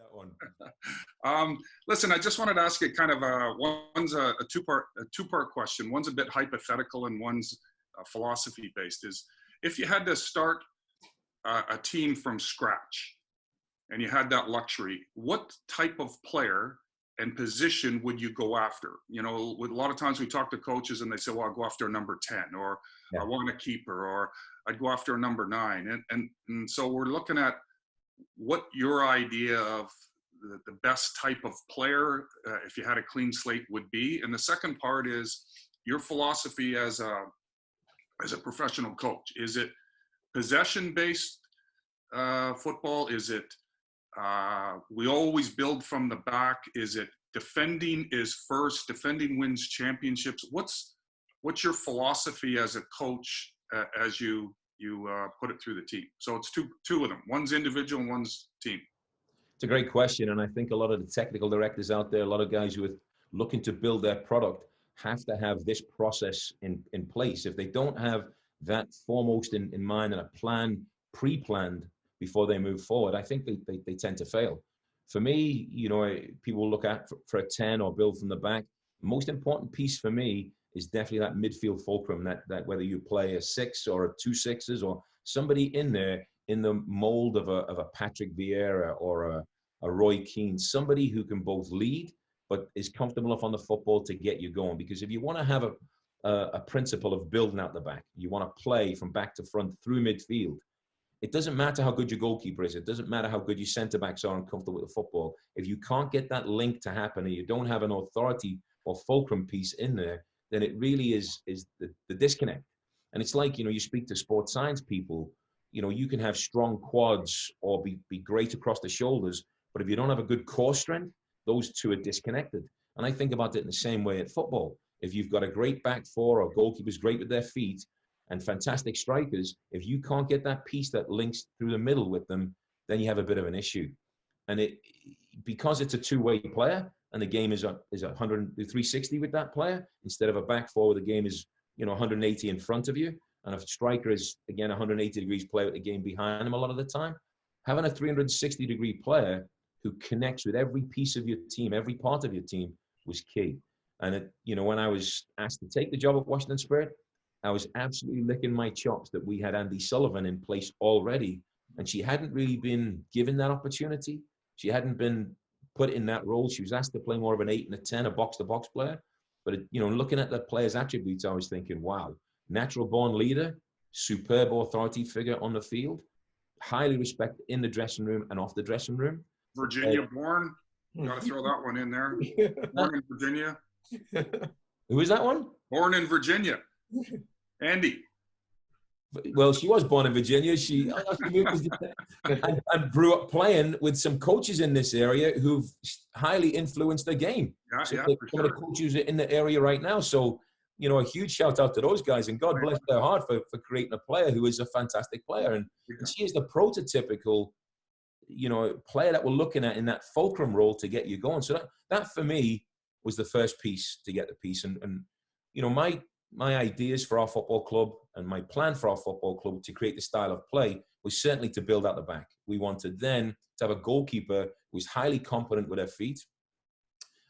that one. Listen, I just wanted to ask you kind of one's a two-part question. One's a bit hypothetical and one's philosophy based. Is if you had to start a team from scratch and you had that luxury, what type of player and position would you go after? You know, with a lot of times we talk to coaches and they say, well, I'll go after a number 10, or yeah, I want a keeper, or I'd go after a number 9. And so we're looking at what your idea of the best type of player, if you had a clean slate, would be. And the second part is your philosophy as a professional coach. Is it possession-based football? Is it we always build from the back? Is it defending is first, defending wins championships? What's your philosophy as a coach as you put it through the team? So it's two of them. One's individual and one's team. It's a great question. And I think a lot of the technical directors out there, a lot of guys who are looking to build their product have to have this process in place. If they don't have that foremost in mind and a plan pre-planned before they move forward, I think they tend to fail. For me, you know, people look at for a 10 or build from the back. The most important piece for me is definitely that midfield fulcrum, that whether you play a 6 or a 2 6s or somebody in there in the mold of a Patrick Vieira or a Roy Keane, somebody who can both lead but is comfortable enough on the football to get you going. Because if you want to have a principle of building out the back, you want to play from back to front through midfield, it doesn't matter how good your goalkeeper is. It doesn't matter how good your centre-backs are and comfortable with the football. If you can't get that link to happen and you don't have an authority or fulcrum piece in there, then it really is the disconnect. And it's like, you know, you speak to sports science people, you know, you can have strong quads or be great across the shoulders, but if you don't have a good core strength, those two are disconnected. And I think about it in the same way at football. If you've got a great back four or goalkeepers great with their feet and fantastic strikers, if you can't get that piece that links through the middle with them, then you have a bit of an issue. And because it's a two-way player and the game is 360 with that player, instead of a back four where the game is, you know, 180 in front of you, and if a striker is, again, 180 degrees play with the game behind him a lot of the time, having a 360-degree player who connects with every piece of your team, every part of your team, was key. And, you know, when I was asked to take the job at Washington Spirit, I was absolutely licking my chops that we had Andy Sullivan in place already, and she hadn't really been given that opportunity. She hadn't been put in that role. She was asked to play more of an 8 and a 10, a box-to-box player. But, you know, looking at the player's attributes, I was thinking, wow, natural-born leader, superb authority figure on the field, highly respected in the dressing room and off the dressing room. Virginia born. Got to throw that one in there. Born in Virginia. Who is that one? Born in Virginia. Andy. Well, she was born in Virginia. She and grew up playing with some coaches in this area who've highly influenced the game. Yeah, so yeah, some of the coaches are in the area right now. So, you know, a huge shout out to those guys, and God bless their heart for creating a player who is a fantastic player. And she is the prototypical, you know, player that we're looking at in that fulcrum role to get you going. So that for me was the first piece to get the piece. And you know, my ideas for our football club and my plan for our football club to create the style of play was certainly to build out the back. We wanted then to have a goalkeeper who was highly competent with her feet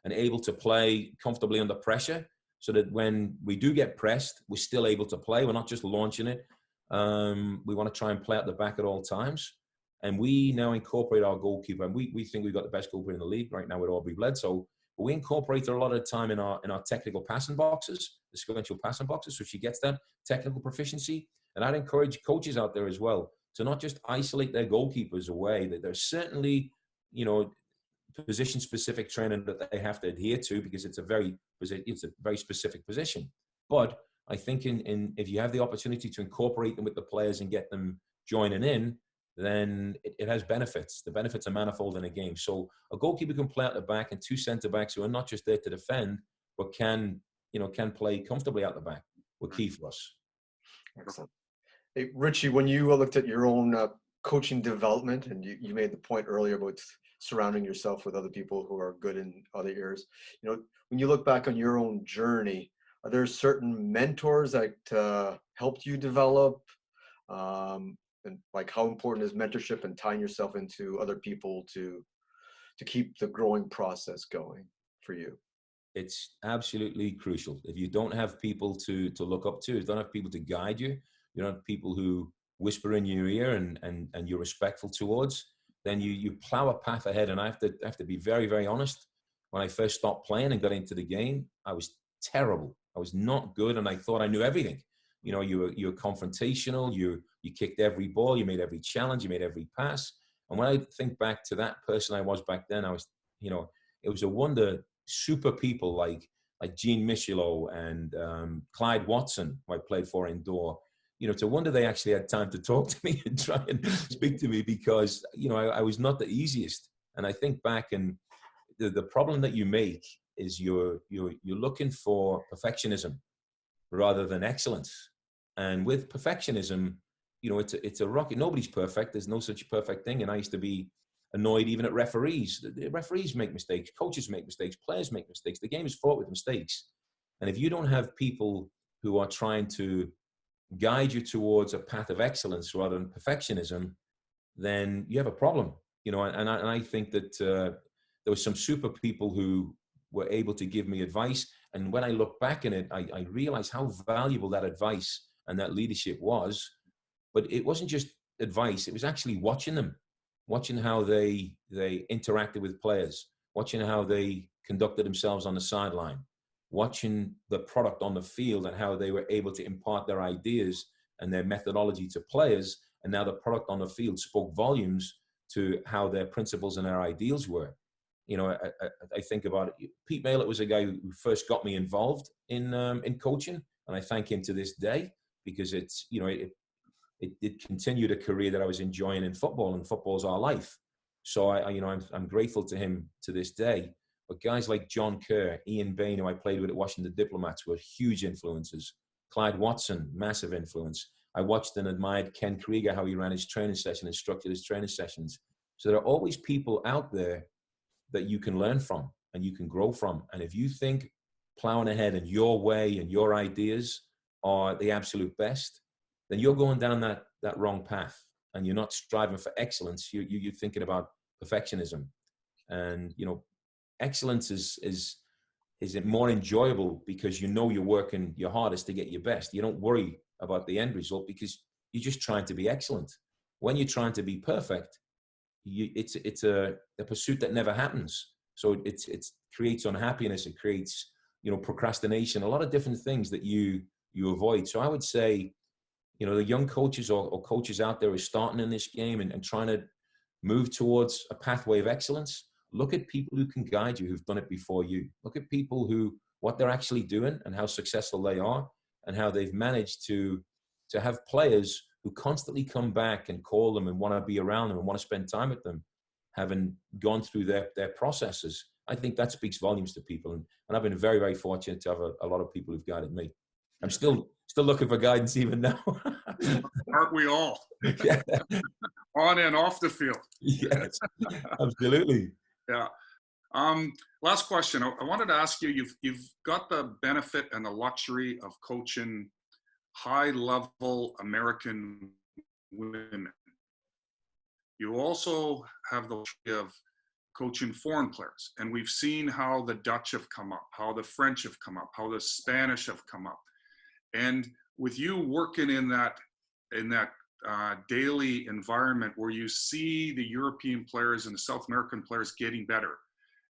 and able to play comfortably under pressure, so that when we do get pressed, we're still able to play. We're not just launching it. We want to try and play at the back at all times. And we now incorporate our goalkeeper. And we think we've got the best goalkeeper in the league right now with Aubrey Bledsoe. But we incorporate her a lot of the time in our technical passing boxes, the sequential passing boxes, so she gets that technical proficiency. And I'd encourage coaches out there as well to not just isolate their goalkeepers away. That there's certainly, you know, position-specific training that they have to adhere to, because it's a very specific position. But I think if you have the opportunity to incorporate them with the players and get them joining in, then it has benefits. The benefits are manifold in a game. So a goalkeeper can play out the back, and 2 centre-backs who are not just there to defend, but can play comfortably out the back were key for us. Excellent. Hey, Richie, when you looked at your own coaching development, and you made the point earlier about surrounding yourself with other people who are good in other areas, you know, when you look back on your own journey, are there certain mentors that helped you develop? And like, how important is mentorship and tying yourself into other people to to keep the growing process going for you? It's absolutely crucial. If you don't have people to look up to, if you don't have people to guide you, you don't have people who whisper in your ear and you're respectful towards, then you plow a path ahead. And I have to be very, very honest. When I first stopped playing and got into the game, I was terrible. I was not good, and I thought I knew everything. You know, you were confrontational. You kicked every ball. You made every challenge. You made every pass. And when I think back to that person I was back then, I was, you know, it was a wonder. Super people like Gene Michelot and Clyde Watson, who I played for indoor. You know, to wonder they actually had time to talk to me and try and speak to me, because, you know, I was not the easiest. And I think back, and the problem that you make is you're looking for perfectionism rather than excellence. And with perfectionism, you know, it's a rocket. Nobody's perfect. There's no such perfect thing. And I used to be annoyed even at referees. The referees make mistakes, coaches make mistakes, players make mistakes. The game is fought with mistakes. And if you don't have people who are trying to guide you towards a path of excellence rather than perfectionism, then you have a problem. You know, and I think that there were some super people who were able to give me advice. And when I look back in it, I realized how valuable that advice and that leadership was. But it wasn't just advice. It was actually watching them, watching how they interacted with players, watching how they conducted themselves on the sideline, watching the product on the field and how they were able to impart their ideas and their methodology to players. And now the product on the field spoke volumes to how their principles and their ideals were. You know, I think about it. Pete Maillet was a guy who first got me involved in coaching, and I thank him to this day, because it's, you know, it continued a career that I was enjoying in football, and football's our life. So I'm grateful to him to this day. But guys like John Kerr, Ian Bain, who I played with at Washington Diplomats, were huge influences. Clyde Watson, massive influence. I watched and admired Ken Krieger, how he ran his training session and structured his training sessions. So there are always people out there that you can learn from and you can grow from. And if you think plowing ahead in your way and your ideas are the absolute best, then you're going down that wrong path, and you're not striving for excellence. You're thinking about perfectionism. And, you know, excellence is it more enjoyable because you know you're working your hardest to get your best. You don't worry about the end result because you're just trying to be excellent. When you're trying to be perfect, it's a pursuit that never happens. So it creates unhappiness. It creates, you know, procrastination, a lot of different things that you avoid. So I would say, you know, the young coaches or coaches out there who are starting in this game and trying to move towards a pathway of excellence, look at people who can guide you, who've done it before you. Look at people what they're actually doing and how successful they are, and how they've managed to have players who constantly come back and call them and want to be around them and want to spend time with them, having gone through their processes. I think that speaks volumes to people. And I've been very, very fortunate to have a lot of people who've guided me. I'm still looking for guidance even now. Aren't we all? Yeah. On and off the field. Yes, absolutely. Yeah. Last question. I wanted to ask you, you've got the benefit and the luxury of coaching high-level American women. You also have the luxury of coaching foreign players. And we've seen how the Dutch have come up, how the French have come up, how the Spanish have come up. And with you working in that daily environment where you see the European players and the South American players getting better,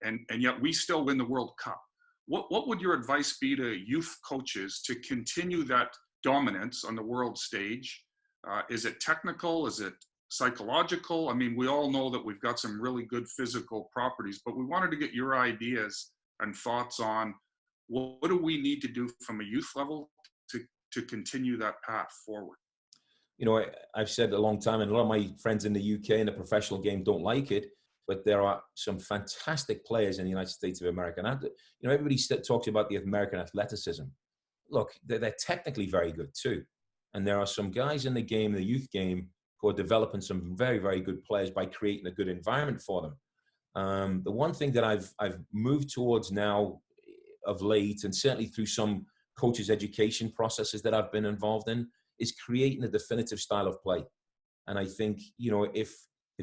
and yet we still win the World Cup, what would your advice be to youth coaches to continue that dominance on the world stage? Is it technical? Is it psychological? I mean, we all know that we've got some really good physical properties, but we wanted to get your ideas and thoughts on what do we need to do from a youth level to continue that path forward? You know, I've said a long time, and a lot of my friends in the UK in the professional game don't like it, but there are some fantastic players in the United States of America. And, you know, everybody talks about the American athleticism. Look, they're technically very good too. And there are some guys in the game, the youth game, who are developing some very, very good players by creating a good environment for them. The one thing that I've moved towards now of late, and certainly through some coaches' education processes that I've been involved in, is creating a definitive style of play. And I think, you know, if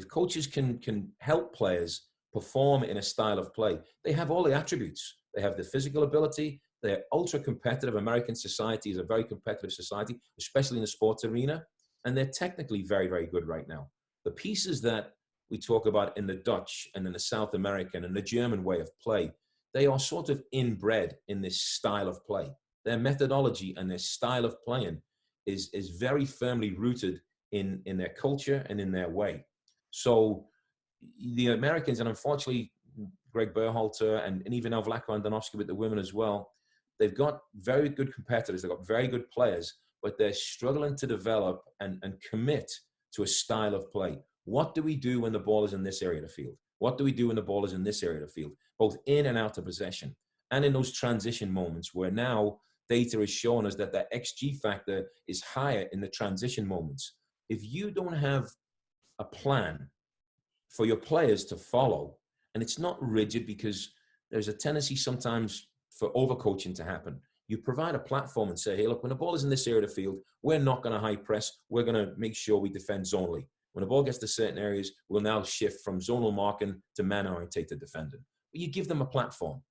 coaches can help players perform in a style of play, they have all the attributes. They have the physical ability. They're ultra competitive. American society is a very competitive society, especially in the sports arena. And they're technically very, very good right now. The pieces that we talk about in the Dutch and in the South American and the German way of play, they are sort of inbred in this style of play. Their methodology and their style of playing is very firmly rooted in their culture and in their way. So the Americans, and unfortunately, Greg Berhalter and even now Vlatko Andonovski with the women as well, they've got very good competitors. They've got very good players, but they're struggling to develop and commit to a style of play. What do we do when the ball is in this area of the field? What do we do when the ball is in this area of the field, both in and out of possession? And in those transition moments where now data is showing us that that XG factor is higher in the transition moments. If you don't have a plan for your players to follow, and it's not rigid because there's a tendency sometimes for overcoaching to happen. You provide a platform and say, hey, look, when the ball is in this area of the field, we're not going to high press. We're going to make sure we defend zonally. When the ball gets to certain areas, we'll now shift from zonal marking to man-orientated defending. But you give them a platform.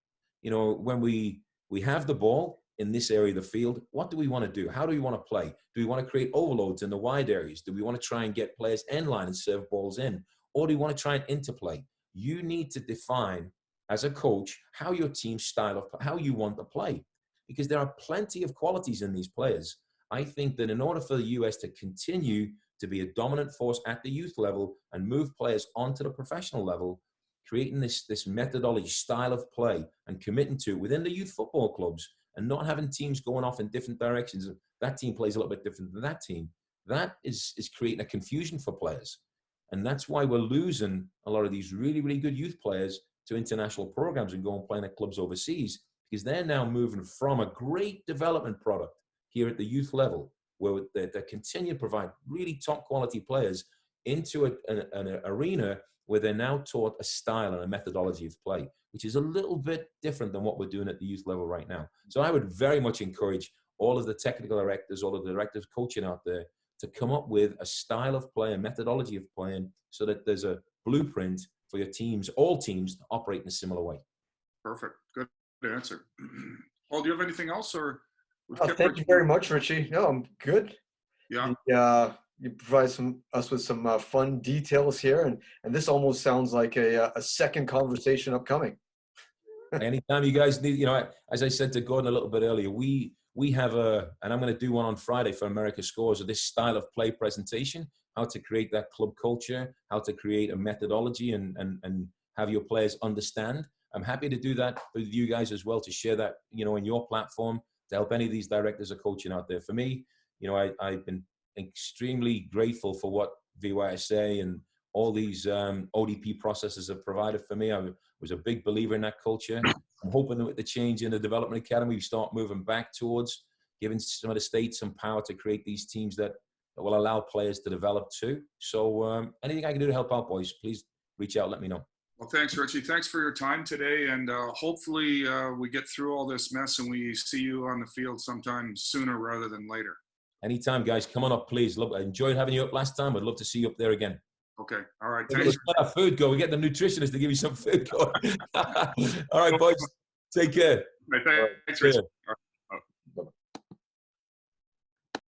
You know, when we have the ball in this area of the field, what do we want to do? How do we want to play? Do we want to create overloads in the wide areas? Do we want to try and get players end line and serve balls in? Or do you want to try and interplay? You need to define as a coach how your team's style of how you want to play, because there are plenty of qualities in these players. I think that in order for the US to continue to be a dominant force at the youth level and move players onto the professional level, creating this methodology, style of play, and committing to it within the youth football clubs, and not having teams going off in different directions. That team plays a little bit different than that team. That is creating a confusion for players. And that's why we're losing a lot of these really, really good youth players to international programs and go and play in at clubs overseas, because they're now moving from a great development product here at the youth level, where they continue to provide really top quality players, into an arena where they're now taught a style and a methodology of play, which is a little bit different than what we're doing at the youth level right now. So I would very much encourage all of the technical directors, all of the directors coaching out there, to come up with a style of play, a methodology of playing, so that there's a blueprint for your teams, all teams, to operate in a similar way. Perfect. Good answer. Paul, do you have anything else, or? Thank you very much, Richie. No, I'm good. Yeah. You provide us with some fun details here, and this almost sounds like a second conversation upcoming. Anytime you guys need, you know, as I said to Gordon a little bit earlier, we have and I'm going to do one on Friday for America Scores, of this style of play presentation, how to create that club culture, how to create a methodology and have your players understand. I'm happy to do that with you guys as well, to share that, you know, in your platform, to help any of these directors or coaching out there. For me, you know, I've been extremely grateful for what VYSA and all these ODP processes have provided for me. I was a big believer in that culture. I'm hoping that with the change in the Development Academy, we start moving back towards giving some of the states some power to create these teams that will allow players to develop too. So anything I can do to help out, boys, please reach out, let me know. Well, thanks, Richie. Thanks for your time today. And hopefully we get through all this mess and we see you on the field sometime sooner rather than later. Anytime, guys. Come on up, please. Look, I enjoyed having you up last time. I'd love to see you up there again. Okay. All right. Thanks. Let's get our food go. We get the nutritionist to give you some food go. All right, boys. Take care. Right, thanks, Richie.